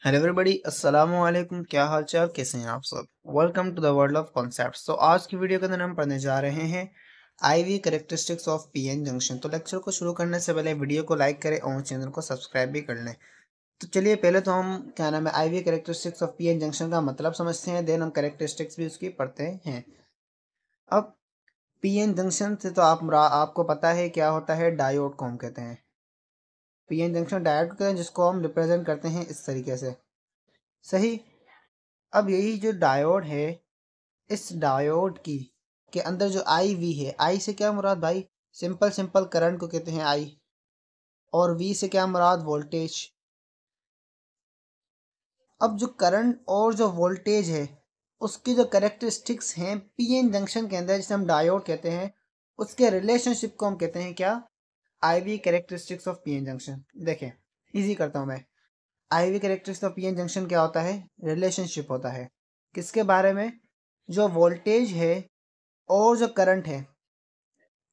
Hello everybody, अस्सलाम वालेकुम। क्या हाल चाल, कैसे हैं आप सब। Welcome to the world of concepts. तो आज की वीडियो के अंदर हम पढ़ने जा रहे हैं IV characteristics of PN junction. तो लेक्चर को शुरू करने से पहले वीडियो को लाइक करें और चैनल को सब्सक्राइब भी कर लें। तो चलिए पहले तो हम क्या नाम है IV characteristics of PN junction का मतलब समझते हैं, देन हम कैरेक्टरिस्टिक्स भी उसकी पढ़ते हैं। अब पीएन जंक्शन से तो आपको पता है क्या होता है, डायोड को हम कहते हैं। पीएन जंक्शन डायोड को कहते हैं, जिसको हम रिप्रेजेंट करते हैं इस तरीके से। सही। अब यही जो डायोड है, इस डायोड की के अंदर जो आई वी है, आई से क्या मुराद भाई, सिंपल सिंपल करंट को कहते हैं आई। और वी से क्या मुराद, वोल्टेज। अब जो करंट और जो वोल्टेज है, उसकी जो करेक्टरिस्टिक्स हैं पीएन जंक्शन के अंदर, जिसे हम डायोड कहते हैं, उसके रिलेशनशिप को हम कहते हैं क्या, I V characteristics of PN junction. देखें, इजी करता हूँ मैं। I V characteristics of PN junction क्या होता है, रिलेशनशिप होता है किसके बारे में, जो वोल्टेज है और जो करंट है,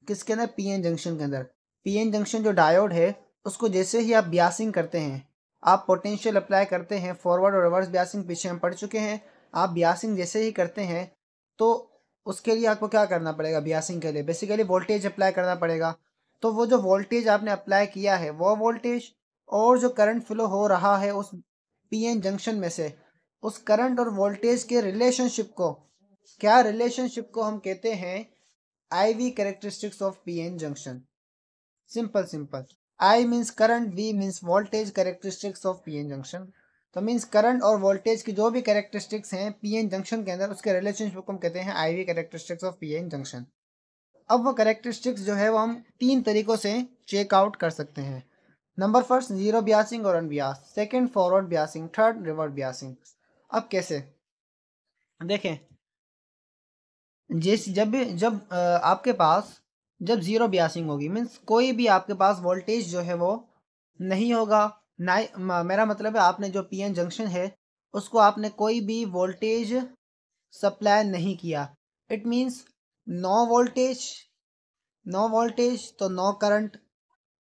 किसके अंदर, पीएन जंक्शन के अंदर। पीएन जंक्शन जो डायोड है, उसको जैसे ही आप बियासिंग करते हैं, आप पोटेंशियल अप्लाई करते हैं, फॉरवर्ड और रिवर्स बियासिंग पीछे हम पढ़ चुके हैं। आप बियासिंग जैसे ही करते हैं तो उसके लिए आपको क्या करना पड़ेगा, बियासिंग के लिए बेसिकली वोल्टेज अप्लाई करना पड़ेगा। तो वो जो वोल्टेज आपने अप्लाई किया है, वो वोल्टेज और जो करंट फ्लो हो रहा है उस पीएन जंक्शन में से, उस करंट और वोल्टेज के रिलेशनशिप को, क्या रिलेशनशिप को हम कहते हैं, IV characteristics of PN junction. Simple simple. I means current, V means voltage characteristics of PN junction. तो मीन्स करंट और वोल्टेज की जो भी कैरेक्टरिस्टिक्स हैं पीएन जंक्शन के अंदर, उसके रिलेशनशिप को हम कहते हैं IV characteristics of PN junction. अब वो कैरेक्टरिस्टिक्स जो है वो हम तीन तरीकों से चेक आउट कर सकते हैं। नंबर फर्स्ट, जीरो बियासिंग और unbias. Second, forward biasing. Third, reverse biasing. अब कैसे देखें, जिस जब जब आपके पास जब जीरो बियासिंग होगी, मीन्स कोई भी आपके पास वोल्टेज जो है वो नहीं होगा। ना मेरा मतलब है, आपने जो पीएन जंक्शन है उसको आपने कोई भी वोल्टेज सप्लाई नहीं किया। It means no voltage, no voltage तो नो करंट,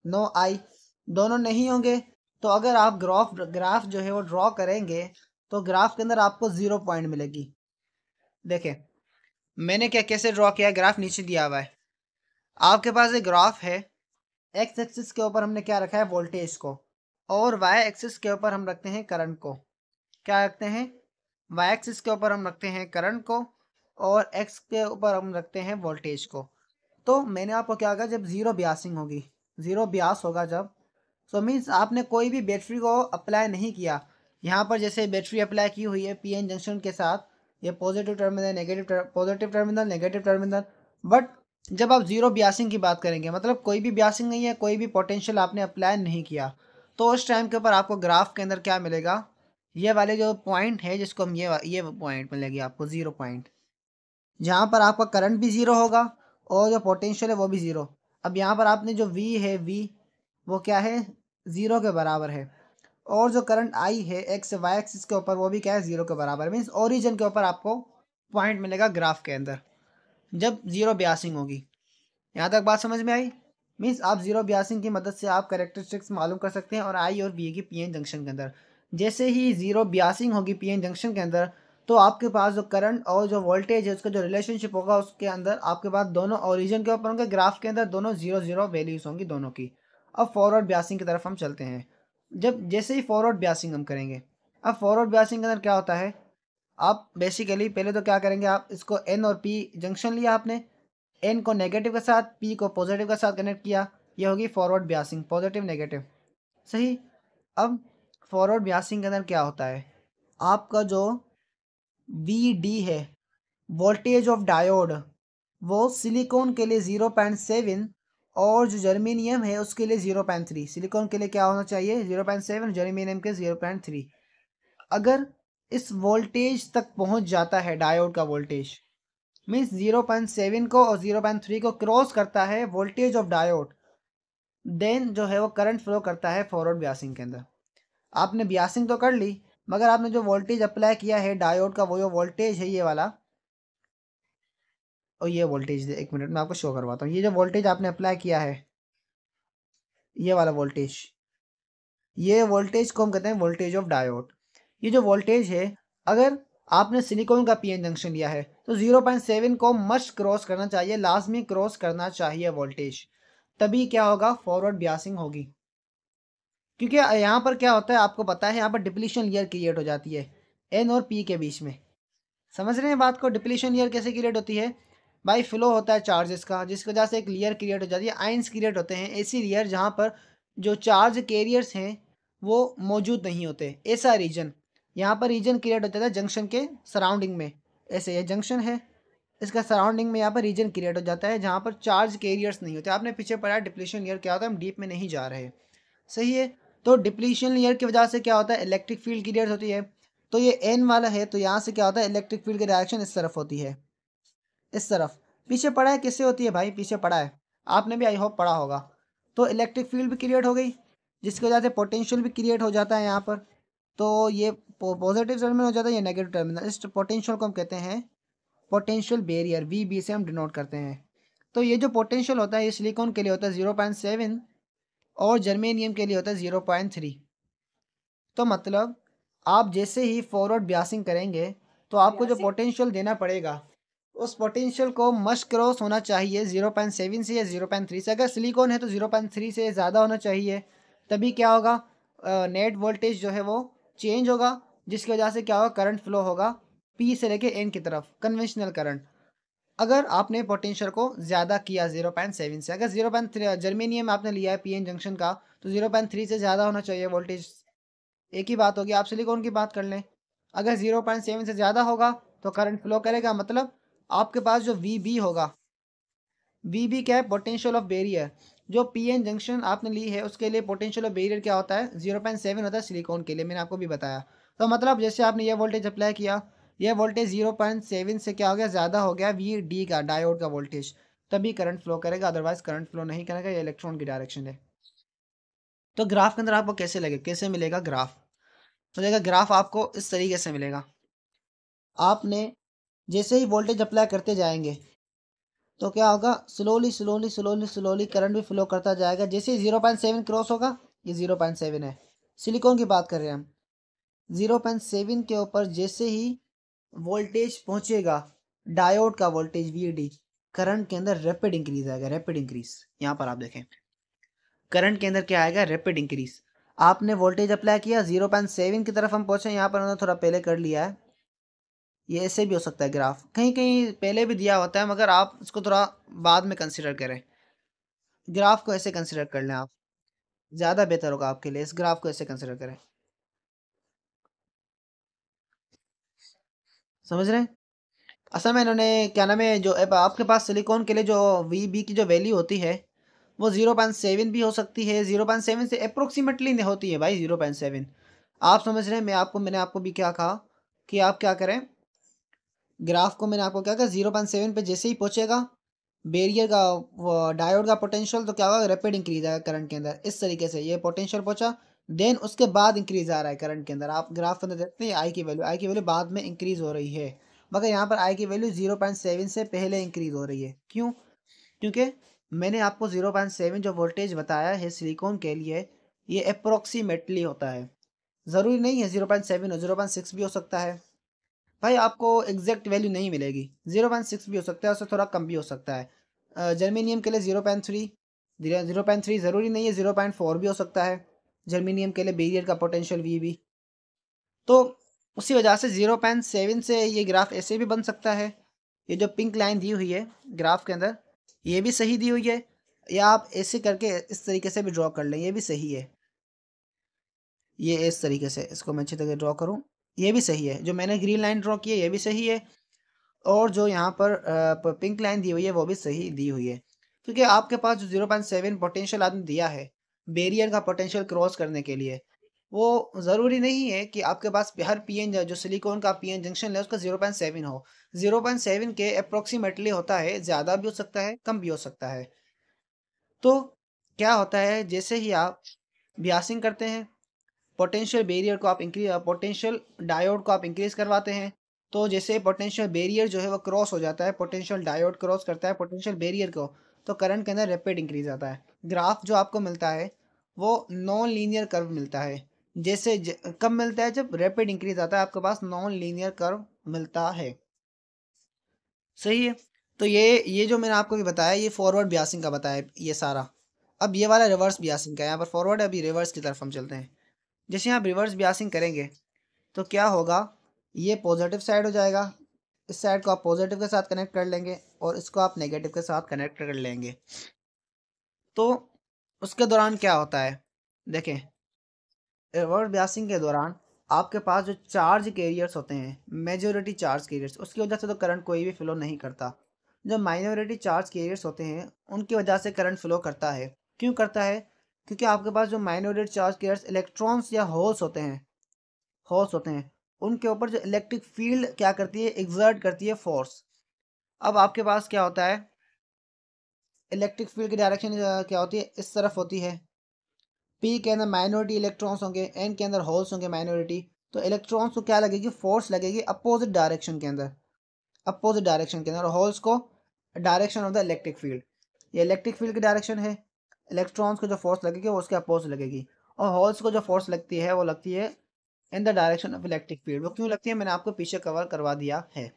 नो आई, दोनों नहीं होंगे। तो अगर आप ग्राफ जो है वो ड्रॉ करेंगे, तो ग्राफ के अंदर आपको 0 पॉइंट मिलेगी। देखें मैंने क्या कैसे ड्रॉ किया, ग्राफ नीचे दिया हुआ है। आपके पास एक ग्राफ है, एक्स एक्सिस के ऊपर हमने क्या रखा है, वोल्टेज को, और वाई एक्सिस के ऊपर हम रखते हैं करंट को। क्या रखते हैं, वाई एक्सिस के ऊपर हम रखते हैं करंट को, और एक्स के ऊपर हम रखते हैं वोल्टेज को। तो मैंने आपको क्या कहा, जब जीरो बियासिंग होगी, जीरो बियास होगा जब, सो मीन्स आपने कोई भी बैटरी को अप्लाई नहीं किया। यहाँ पर जैसे बैटरी अप्लाई की हुई है पीएन जंक्शन के साथ, ये positive terminal, positive terminal, negative terminal. But जब आप जीरो बियासिंग की बात करेंगे, मतलब कोई भी बियासिंग नहीं है, कोई भी पोटेंशियल आपने अप्लाई नहीं किया, तो उस टाइम के ऊपर आपको ग्राफ के अंदर क्या मिलेगा, ये वाले जो पॉइंट है, जिसको हम ये पॉइंट मिलेगी आपको, 0 पॉइंट, जहाँ पर आपका करंट भी ज़ीरो होगा और जो पोटेंशियल है वो भी ज़ीरो। अब यहाँ पर आपने जो वी है, वी वो क्या है, ज़ीरो के बराबर है। और जो करंट आई है एक्स वाई एक्सिस के ऊपर, वो भी क्या है, ज़ीरो के बराबर। मीन्स ओरिजिन के ऊपर आपको पॉइंट मिलेगा ग्राफ के अंदर, जब ज़ीरो बियासिंग होगी। यहाँ तक बात समझ में आई। मीन्स आप जीरो बियासिंग की मदद से आप कैरेक्टरिस्टिक्स मालूम कर सकते हैं और आई और वी की पीएन जंक्शन के अंदर। जैसे ही जीरो बियासिंग होगी पीएन जंक्शन के अंदर, तो आपके पास जो करंट और जो वोल्टेज है उसका जो रिलेशनशिप होगा, उसके अंदर आपके पास दोनों ओरिजिन के ऊपर होंगे, ग्राफ के अंदर दोनों जीरो जीरो वैल्यूज होंगी दोनों की। अब फॉरवर्ड बियासिंग की तरफ हम चलते हैं। जब जैसे ही फॉरवर्ड बियासिंग हम करेंगे, अब फॉरवर्ड बियासिंग के अंदर क्या होता है, आप बेसिकली पहले तो क्या करेंगे, आप इसको एन और पी जंक्शन लिया आपने, एन को नेगेटिव के साथ, पी को पॉजिटिव के साथ कनेक्ट किया, ये होगी फॉरवर्ड बियासिंग, पॉजिटिव नेगेटिव। सही। अब फॉरवर्ड बियासिंग के अंदर क्या होता है, आपका जो वी डी है, वोल्टेज ऑफ डायोड, वो सिलिकॉन के लिए 0.7 और जो जर्मेनियम है उसके लिए 0.3। सिलिकॉन के लिए क्या होना चाहिए, 0.7, जर्मेनियम के 0.3। अगर इस वोल्टेज तक पहुंच जाता है डायोड का वोल्टेज, मीन्स 0.7 को और 0.3 को क्रॉस करता है वोल्टेज ऑफ डायोड, देन जो है वो करंट फ्लो करता है फॉरवर्ड बियासिंग के अंदर। आपने बियासिंग तो कर ली, मगर आपने जो वोल्टेज अप्लाई किया है डायोड का, वो जो वोल्टेज है ये वाला, और ये वोल्टेज एक मिनट में आपको शो करवाता हूँ। ये जो वोल्टेज आपने अप्लाई किया है, ये वाला वोल्टेज, ये वोल्टेज को हम कहते हैं वोल्टेज ऑफ डायोड। ये जो वोल्टेज है, अगर आपने सिलिकॉन का पीएन जंक्शन लिया है तो 0.7 को मस्ट क्रॉस करना चाहिए, लाजमी क्रॉस करना चाहिए वोल्टेज, तभी क्या होगा, फॉरवर्ड बियासिंग होगी। क्योंकि यहाँ पर क्या होता है आपको पता है, यहाँ पर डिप्लीशन लेयर क्रिएट हो जाती है एन और पी के बीच में। समझ रहे हैं बात को? डिप्लीशन लेयर कैसे क्रिएट होती है भाई, फ्लो होता है चार्जेस का, जिसकी वजह से एक लेयर क्रिएट हो जाती है, आयंस क्रिएट होते हैं, ऐसी लेयर जहाँ पर जो चार्ज कैरियर्स हैं वो मौजूद नहीं होते, ऐसा रीजन। यहाँ पर रीजन क्रिएट हो जाता है जंक्शन के सराउंडिंग में, ऐसे ये जंक्शन है, इसका सराउंडिंग में यहाँ पर रीजन क्रिएट हो जाता है जहाँ पर चार्ज कैरियर्स नहीं होते। आपने पीछे पढ़ा डिप्लीशन लेयर क्या होता है, हम डीप में नहीं जा रहे, सही है। तो डिप्लीशन लेयर की वजह से क्या होता है, इलेक्ट्रिक फील्ड क्रिएट होती है। तो ये एन वाला है, तो यहाँ से क्या होता है, इलेक्ट्रिक फील्ड की डायरेक्शन इस तरफ होती है, इस तरफ। पीछे पढ़ा है किससे होती है भाई, पीछे पढ़ा है, आपने भी आई होप पढ़ा होगा। तो इलेक्ट्रिक फील्ड भी क्रिएट हो गई, जिसकी वजह से पोटेंशियल भी क्रिएट हो जाता है यहाँ पर। तो ये पॉजिटिव टर्मिनल हो जाता है, ये नेगेटिव टर्मिनल। इस पोटेंशियल को हम कहते हैं पोटेंशियल बैरियर, वी बी से हम डिनोट करते हैं। तो ये जो पोटेंशियल होता है ये सिलिकॉन के लिए होता है 0.7 और जर्मेनियम के लिए होता है 0.3। तो मतलब आप जैसे ही फॉरवर्ड ब्यासिंग करेंगे तो आपको जो पोटेंशियल देना पड़ेगा उस पोटेंशियल को मस्ट क्रॉस होना चाहिए 0.7 से या 0.3 से। अगर सिलिकॉन है तो 0.3 से ज़्यादा होना चाहिए, तभी क्या होगा, नेट वोल्टेज जो है वो चेंज होगा, जिसकी वजह से क्या होगा, करंट फ्लो होगा पी से लेके एन की तरफ, कन्वेंशनल करंट। अगर आपने पोटेंशियल को ज़्यादा किया 0.7 से, अगर 0.3 जर्मेनियम आपने लिया है पीएन जंक्शन का, तो 0.3 से ज़्यादा होना चाहिए वोल्टेज। एक ही बात होगी, आप सिलिकॉन की बात कर लें, अगर 0.7 से ज़्यादा होगा तो करंट फ्लो करेगा, मतलब आपके पास जो वी बी होगा, वी बी क्या है, पोटेंशियल ऑफ बैरियर। जो पी एन जंक्शन आपने ली है उसके लिए पोटेंशियल ऑफ बैरियर क्या होता है, 0.7 होता है सिलिकॉन के लिए, मैंने आपको भी बताया। तो मतलब जैसे आपने यह वोल्टेज अप्लाई किया, यह वोल्टेज 0.7 से क्या हो गया, ज़्यादा हो गया वी डी का, डायोड का वोल्टेज, तभी करंट फ्लो करेगा, अदरवाइज करंट फ्लो नहीं करेगा, ये इलेक्ट्रॉन की डायरेक्शन है। तो ग्राफ के अंदर आपको कैसे लगे, कैसे मिलेगा ग्राफ, तो देखा ग्राफ आपको इस तरीके से मिलेगा। आपने जैसे ही वोल्टेज अप्लाई करते जाएंगे तो क्या होगा, slowly slowly slowly slowly current भी फ्लो करता जाएगा। जैसे ही 0.7 क्रॉस होगा, ये 0.7 है, सिलिकॉन की बात कर रहे हैं हम, 0.7 के ऊपर जैसे ही वोल्टेज पहुंचेगा, डायोड का वोल्टेज वी डी, करंट के अंदर रैपिड इंक्रीज आएगा, रैपिड इंक्रीज। यहाँ पर आप देखें करंट के अंदर क्या आएगा, रैपिड इंक्रीज। आपने वोल्टेज अप्लाई किया 0.7 की तरफ हम पहुंचे, यहाँ पर उन्होंने थोड़ा पहले कर लिया है, ये ऐसे भी हो सकता है ग्राफ, कहीं कहीं पहले भी दिया होता है, मगर आप इसको थोड़ा बाद में कंसिडर करें, ग्राफ को ऐसे कंसिडर कर लें आप, ज़्यादा बेहतर होगा आपके लिए, इस ग्राफ को ऐसे कंसिडर करें। समझ रहे हैं? असल में इन्होंने क्या नाम है, जो अब आपके पास सिलिकॉन के लिए जो वी बी की जो वैल्यू होती है वो 0.7 भी हो सकती है, 0.7 से अप्रोक्सीमेटली नहीं होती है भाई 0.7। आप समझ रहे हैं, मैंने आपको भी क्या कहा कि आप क्या करें, ग्राफ को मैंने आपको क्या कहा, 0.7 पे जैसे ही पहुंचेगा बैरियर का डायोड का पोटेंशियल, तो क्या होगा, रैपिड इंक्रीज आएगा करंट के अंदर, इस तरीके से ये पोटेंशियल पहुंचा, देन उसके बाद इंक्रीज आ रहा है करंट के अंदर। आप ग्राफ के अंदर देखते हैं आई की वैल्यू बाद में इंक्रीज हो रही है, मगर यहाँ पर आई की वैल्यू 0.7 से पहले इंक्रीज हो रही है। क्यों? क्योंकि मैंने आपको 0.7 जो वोल्टेज बताया है सिलिकॉन के लिए, ये अप्रोक्सीमेटली होता है, ज़रूरी नहीं है 0.7 हो, 0.6 भी हो सकता है भाई, आपको एग्जैक्ट वैल्यू नहीं मिलेगी, 0.6 भी हो सकता है, उससे थोड़ा कम भी हो सकता है। जर्मेनियम के लिए 0.3, 0.3 ज़रूरी नहीं है, 0.4 भी हो सकता है जर्मेनियम के लिए बैरियर का पोटेंशियल वी भी। तो उसी वजह से 0.7 से ये ग्राफ ऐसे भी बन सकता है, ये जो पिंक लाइन दी हुई है ग्राफ के अंदर ये भी सही दी हुई है, या आप ऐसे करके इस तरीके से भी ड्रॉ कर लें, ये भी सही है। ये इस तरीके से इसको मैं अच्छी तरह ड्रॉ करूँ, ये भी सही है, जो मैंने ग्रीन लाइन ड्रॉ की है ये भी सही है, और जो यहाँ पर पिंक लाइन दी हुई है वो भी सही दी हुई है। क्योंकि आपके पास जो 0.7 पोटेंशियल आपने दिया है बैरियर का पोटेंशियल क्रॉस करने के लिए, वो ज़रूरी नहीं है कि आपके पास हर पीएन जो सिलिकॉन का पीएन जंक्शन है उसका 0.7 हो, 0.7 के अप्रोक्सीमेटली होता है, ज़्यादा भी हो सकता है कम भी हो सकता है। तो क्या होता है, जैसे ही आप बियासिंग करते हैं, पोटेंशियल बैरियर को आप इंक्रीज, पोटेंशियल डायोड को आप इंक्रीज करवाते हैं, तो जैसे पोटेंशियल बैरियर जो है वो क्रॉस हो जाता है, पोटेंशियल डायोड क्रॉस करता है पोटेंशियल बैरियर को, तो करंट के अंदर रैपिड इंक्रीज आता है। ग्राफ जो आपको मिलता है वो नॉन लीनियर कर्व मिलता है, जैसे कब मिलता है, जब रैपिड इंक्रीज आता है आपके पास नॉन लीनियर कर्व मिलता है। सही है। तो ये जो मैंने आपको भी बताया ये फॉरवर्ड बियासिंग का बताया ये सारा। अब ये वाला रिवर्स बियासिंग का है, यहाँ पर फॉरवर्ड है, अभी रिवर्स की तरफ हम चलते हैं। जैसे आप रिवर्स बियासिंग करेंगे तो क्या होगा, ये पॉजिटिव साइड हो जाएगा, इस साइड को आप पॉजिटिव के साथ कनेक्ट कर लेंगे और इसको आप नेगेटिव के साथ कनेक्ट कर लेंगे। तो उसके दौरान क्या होता है, देखें, रिवर्स बियासिंग के दौरान आपके पास जो चार्ज कैरियर्स होते हैं, मेजोरिटी चार्ज कैरियर्स, उसकी वजह से तो करंट कोई भी फ्लो नहीं करता। जो माइनॉरिटी चार्ज कैरियर्स होते हैं उनकी वजह से करंट फ्लो करता है। क्यों करता है, क्योंकि आपके पास जो माइनॉरिटी चार्ज कैरियर्स इलेक्ट्रॉन्स या होल्स होते हैं उनके ऊपर जो इलेक्ट्रिक फील्ड क्या करती है, एग्जर्ट करती है फोर्स। अब आपके पास क्या होता है, इलेक्ट्रिक फील्ड की डायरेक्शन क्या होती है, इस तरफ होती है। पी के अंदर माइनॉरिटी इलेक्ट्रॉन्स होंगे, एन के अंदर होल्स होंगे माइनॉरिटी। तो इलेक्ट्रॉन्स को क्या लगेगी, फोर्स लगेगी अपोजिट डायरेक्शन के अंदर, अपोजिट डायरेक्शन के अंदर, और होल्स को direction of the electric field. ये इलेक्ट्रिक फील्ड की डायरेक्शन है, इलेक्ट्रॉन्स को जो फोर्स लगेगी वो उसके अपोजिट लगेगी, और होल्स को जो फोर्स लगती है वो लगती है in the direction of electric field. वो क्यों लगती है मैंने आपको पीछे कवर करवा दिया है।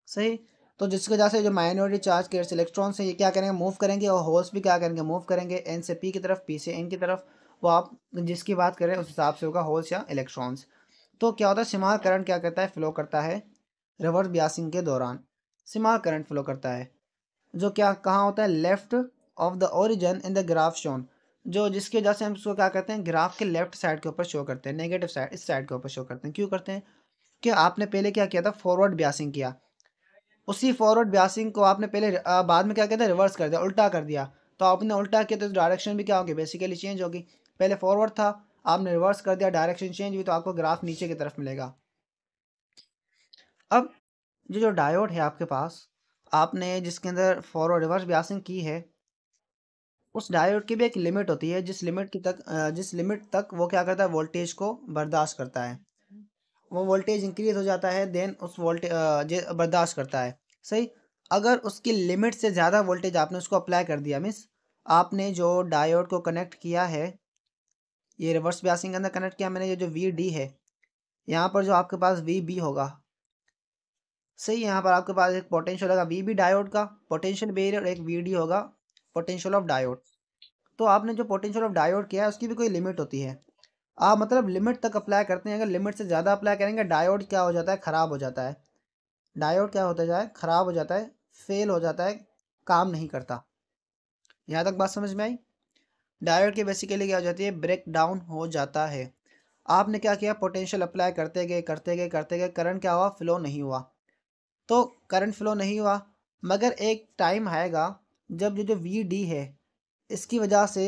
सही। तो जिसकी वजह से जो माइनॉरिटी चार्ज के इलेक्ट्रॉन्स हैं ये क्या करेंगे, मूव करेंगे, और होल्स भी क्या करेंगे, मूव करेंगे, एन से पी की तरफ, पी से एन की तरफ। वो आप जिसकी बात करें उस हिसाब से होगा, होल्स या इलेक्ट्रॉन्स। तो क्या होता है, सिमाल करंट क्या करता है, फ्लो करता है रिवर्स बियासिंग के दौरान। सिमाल करंट फ्लो करता है जो क्या कहाँ होता है, left of the origin in the graph shown. जो जिसकी वजह से हम इसको क्या करते हैं, ग्राफ के लेफ्ट साइड के ऊपर शो करते हैं, नेगेटिव साइड इस साइड के ऊपर शो करते हैं। क्यों करते हैं, कि आपने पहले क्या किया था, फॉरवर्ड बियासिंग किया, उसी फॉरवर्ड बियासिंग को आपने पहले बाद में क्या किया था, रिवर्स कर दिया, उल्टा कर दिया। तो आपने उल्टा किया तो डायरेक्शन भी क्या होगी, बेसिकली चेंज होगी। पहले फॉरवर्ड था, आपने रिवर्स कर दिया, डायरेक्शन चेंज हुई, तो आपको ग्राफ नीचे की तरफ मिलेगा। अब जो डायोड है आपके पास, आपने जिसके अंदर फॉरवर्ड रिवर्स बियासिंग की है, उस डायोड की भी एक लिमिट होती है, जिस लिमिट तक वो क्या करता है, वोल्टेज को बर्दाश्त करता है। वो वोल्टेज इंक्रीज हो जाता है, देन उस वोल्टेज बर्दाश्त करता है। सही। अगर उसकी लिमिट से ज़्यादा वोल्टेज आपने उसको अप्लाई कर दिया, मीन्स आपने जो डायोड को कनेक्ट किया है, ये रिवर्स बियासिंग के अंदर कनेक्ट किया मैंने, ये जो वी डी है, यहाँ पर जो आपके पास वी बी होगा। सही। यहाँ पर आपके पास एक पोटेंशियल होगा वी बी डायोड का, पोटेंशियल बेरियर, एक वी डी होगा पोटेंशियल ऑफ डायोड। तो आपने जो पोटेंशियल ऑफ डायोड किया है उसकी भी कोई लिमिट होती है। आप मतलब लिमिट तक अप्लाई करते हैं, अगर लिमिट से ज़्यादा अप्लाई करेंगे डायोड क्या हो जाता है, ख़राब हो जाता है। डायोड क्या होता जाए, ख़राब हो जाता है, फेल हो जाता है, काम नहीं करता। यहाँ तक बात समझ में आई। डायोड की बेसिकली क्या हो जाती है, ब्रेक डाउन हो जाता है। आपने क्या किया, पोटेंशियल अप्लाई करते गए करते गए करते गए, करंट क्या हुआ, फ्लो नहीं हुआ। तो करंट फ्लो नहीं हुआ, मगर एक टाइम आएगा जब ये जो वी डी है इसकी वजह से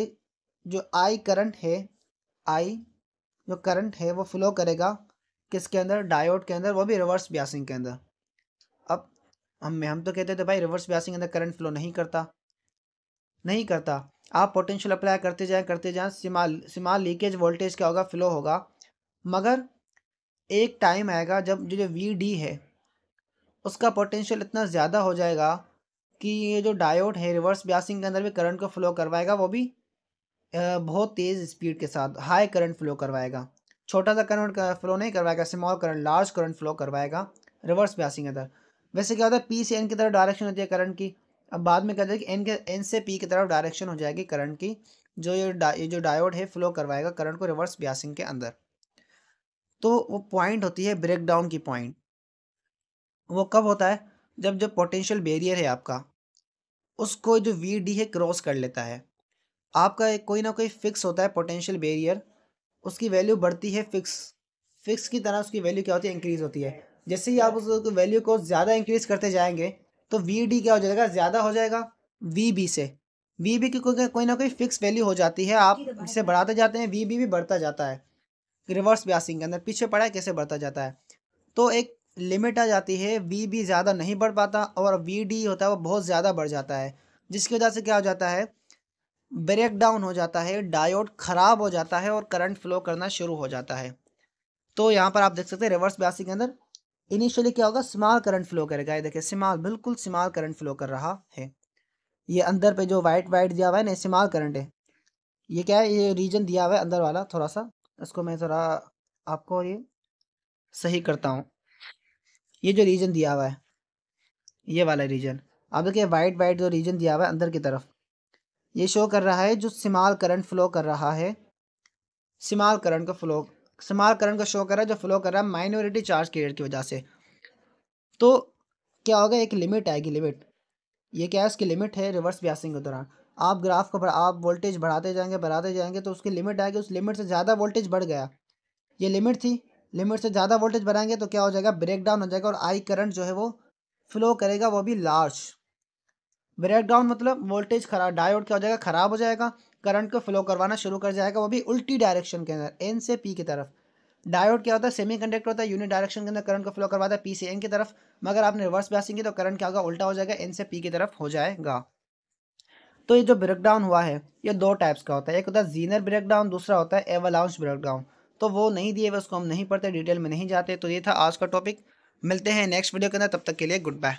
जो आई करंट है, आई जो करंट है वो फ्लो करेगा किसके अंदर, डायोड के अंदर, वो भी रिवर्स बियासिंग के अंदर। अब हम तो कहते थे भाई रिवर्स बियासिंग के अंदर करंट फ्लो नहीं करता, नहीं करता। आप पोटेंशियल अप्लाई करते जाएं, सिमाल लीकेज वोल्टेज क्या होगा, फ्लो होगा। मगर एक टाइम आएगा जब जो वी डी है उसका पोटेंशियल इतना ज़्यादा हो जाएगा कि ये जो डायोड है रिवर्स बियासिंग के अंदर भी करंट को फ्लो करवाएगा, वो भी बहुत तेज़ स्पीड के साथ हाई करंट फ्लो करवाएगा। छोटा सा करंट का फ्लो नहीं करवाएगा, small current, large current flow करवाएगा रिवर्स बियासिंग के अंदर। वैसे क्या होता है, पी से एन की तरफ डायरेक्शन होती है करंट की। अब बाद में क्या होता है कि एन से पी की तरफ डायरेक्शन हो जाएगी करंट की, जो ये जो डायोड है फ्लो करवाएगा करंट को रिवर्स बियासिंग के अंदर। तो वो पॉइंट होती है ब्रेक डाउन की पॉइंट। वो कब होता है, जब जो पोटेंशियल बैरियर है आपका उसको जो वी डी है क्रॉस कर लेता है। आपका एक कोई ना कोई फिक्स होता है पोटेंशियल बैरियर, उसकी वैल्यू बढ़ती है, फिक्स की तरह उसकी वैल्यू क्या होती है, इंक्रीज होती है। जैसे ही आप उस वैल्यू को ज़्यादा इंक्रीज करते जाएंगे तो वी डी क्या हो जाएगा, ज़्यादा हो जाएगा वी बी से। वी बी की कोई ना कोई फिक्स वैल्यू हो जाती है, आप जिसे बढ़ाते जाते हैं वी बी भी बढ़ता जाता है। रिवर्स ब्यासिंग के अंदर पीछे पड़ा है कैसे बढ़ता जाता है। तो एक लिमिट आ जाती है, वी बी ज़्यादा नहीं बढ़ पाता और वी डी होता है वो बहुत ज़्यादा बढ़ जाता है, जिसकी वजह से क्या हो जाता है, ब्रेक डाउन हो जाता है, डायोड ख़राब हो जाता है और करंट फ्लो करना शुरू हो जाता है। तो यहाँ पर आप देख सकते हैं रिवर्स बियासिंग के अंदर इनिशियली क्या होगा, स्मॉल करंट फ्लो करेगा। ये देखिए स्मॉल, बिल्कुल स्मॉल करंट फ्लो कर रहा है। ये अंदर पे जो वाइट वाइट दिया हुआ है ना, स्मॉल करंट है। ये क्या है, ये रीजन दिया हुआ है अंदर वाला थोड़ा सा, इसको मैं ज़रा आपको ये सही करता हूँ। ये जो रीजन दिया हुआ है, ये वाला रीजन, आप देखिए वाइट वाइट जो रीजन दिया हुआ है अंदर की तरफ, ये शो कर रहा है जो स्मॉल करंट फ्लो कर रहा है, स्मॉल करंट का फ्लो, स्मॉल करंट का शो कर रहा है जो फ्लो कर रहा है माइनॉरिटी चार्ज कैरियर की वजह से। तो क्या होगा, एक लिमिट आएगी, लिमिट, ये क्या है, इसकी लिमिट है रिवर्स बायसिंग के दौरान। आप ग्राफ को आप वोल्टेज बढ़ाते जाएंगे तो उसकी लिमिट आएगी, उस लिमिट से ज़्यादा वोल्टेज बढ़ गया, ये लिमिट थी, लिमिट से ज़्यादा वोल्टेज बढ़ाएंगे तो क्या हो जाएगा, ब्रेक डाउन हो जाएगा और आई करंट जो है वो फ्लो करेगा, वो भी लार्ज। ब्रेक डाउन मतलब वोल्टेज खराब, डायोड क्या हो जाएगा, खराब हो जाएगा, करंट को फ्लो करवाना शुरू कर जाएगा, वो भी उल्टी डायरेक्शन के अंदर, एन से पी की तरफ। डायोड क्या होता है, सेमीकंडक्टर होता है, यूनिट डायरेक्शन के अंदर करंट को फ्लो करवाता है पी से एन की तरफ, मगर आपने रिवर्स बायसिंग की तो करंट क्या होगा, उल्टा हो जाएगा, एन से पी की तरफ हो जाएगा। तो ये जो ब्रेकडाउन हुआ है, ये दो टाइप्स का होता है, एक होता है जीनर ब्रेकडाउन, दूसरा होता है एवलांच ब्रेकडाउन। तो वो नहीं दिए हुए, उसको हम नहीं पढ़ते, डिटेल में नहीं जाते। तो ये था आज का टॉपिक, मिलते हैं नेक्स्ट वीडियो के अंदर, तब तक के लिए गुड बाय।